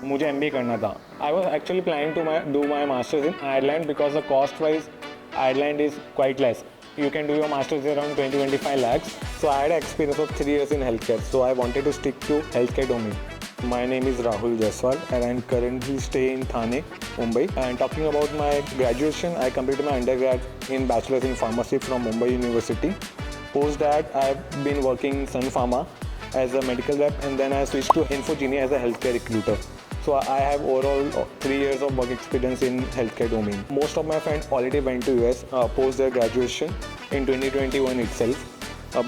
मुझे MBA करना था. I was actually planning to do my masters in Ireland because the cost wise Ireland is quite less. You can do your masters around 20-25 lakhs. So I had an experience of 3 years in healthcare. So I wanted to stick to healthcare domain. My name is Rahul Jaiswal and I currently stay in Thane, Mumbai. And talking about my graduation, I completed my undergrad in Bachelor's in Pharmacy from Mumbai University. Post that, I've been working in Sun Pharma as a medical rep, and then I switched to Infogenie as a healthcare recruiter. So I have overall 3 years of work experience in healthcare domain. Most of my friends already went to US post their graduation in 2021 itself.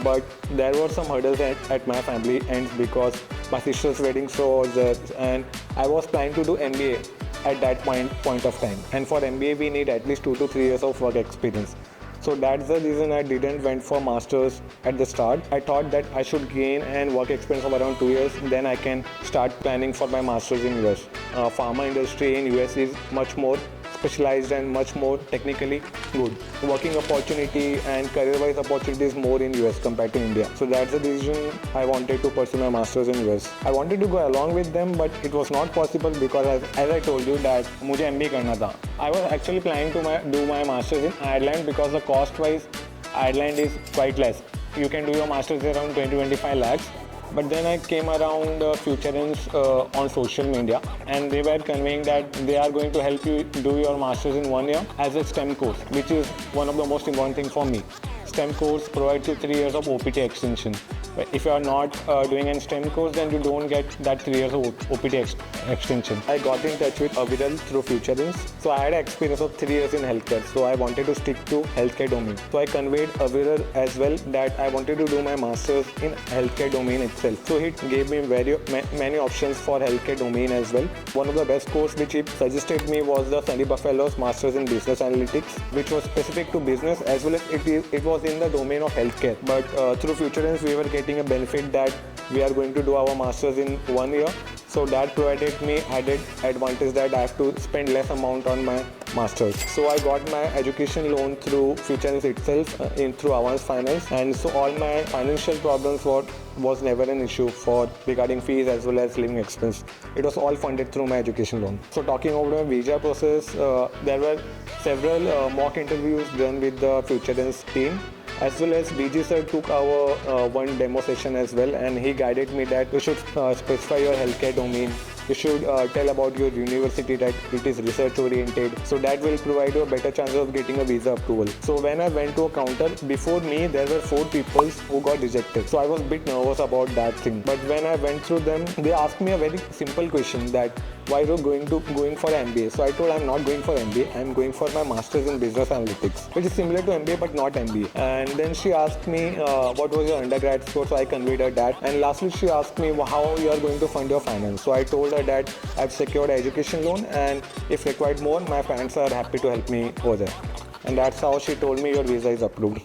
But there were some hurdles at my family ends because my sister's wedding was there, and I was planning to do MBA at that point of time. And for MBA, we need at least 2 to 3 years of work experience. So that's the reason I didn't went for masters at the start. I thought that I should gain and work experience of around 2 years, then I can start planning for my masters in US. Pharma industry in US is much more specialized and much more technically good. Working opportunity and career-wise opportunities more in US compared to India. So that's the reason I wanted to pursue my masters in US. I wanted to go along with them, but it was not possible because as I told you that मुझे MBA करना था. I was actually planning to do my masters in Ireland because the cost-wise Ireland is quite less. You can do your masters around 20-25 lakhs. But then I came around Futurense on social media, and they were conveying that they are going to help you do your masters in 1 year as a STEM course, which is one of the most important things for me. STEM course provides you 3 years of OPT extension. If you are not doing a STEM course, then you don't get that 3 years of OPT extension. I got in touch with Aviral through Futurense. So I had an experience of 3 years in healthcare. So I wanted to stick to healthcare domain. So I conveyed Aviral as well that I wanted to do my masters in healthcare domain itself. So he gave me many options for healthcare domain as well. One of the best course which he suggested me was the Sunny Buffalo's Masters in Business Analytics, which was specific to business as well as it was in the domain of healthcare. But through Futurense, we were getting a benefit that we are going to do our masters in 1 year. So that provided me added advantage that I have to spend less amount on my masters. So I got my education loan through Futurense itself through Avanse Finance, and so all my financial problems was never an issue for regarding fees as well as living expense. It was all funded through my education loan. So talking about my visa process, there were several mock interviews done with the Futurense team. As well as BG sir took our one demo session as well, and he guided me that you should specify your healthcare domain. You should tell about your university that it is research oriented, so that will provide you a better chance of getting a visa approval. So when I went to a counter, before me there were 4 people who got rejected, so I was a bit nervous about that thing. But when I went through them, they asked me a very simple question that why are you going for MBA? So I told I'm not going for MBA, I'm going for my masters in business analytics, which is similar to MBA but not MBA. And then she asked me what was your undergrad score, so I conveyed her that. And lastly she asked me how you are going to fund your finance. So I told her that I've secured an education loan, and if required more, my parents are happy to help me over there. And that's how she told me your visa is approved.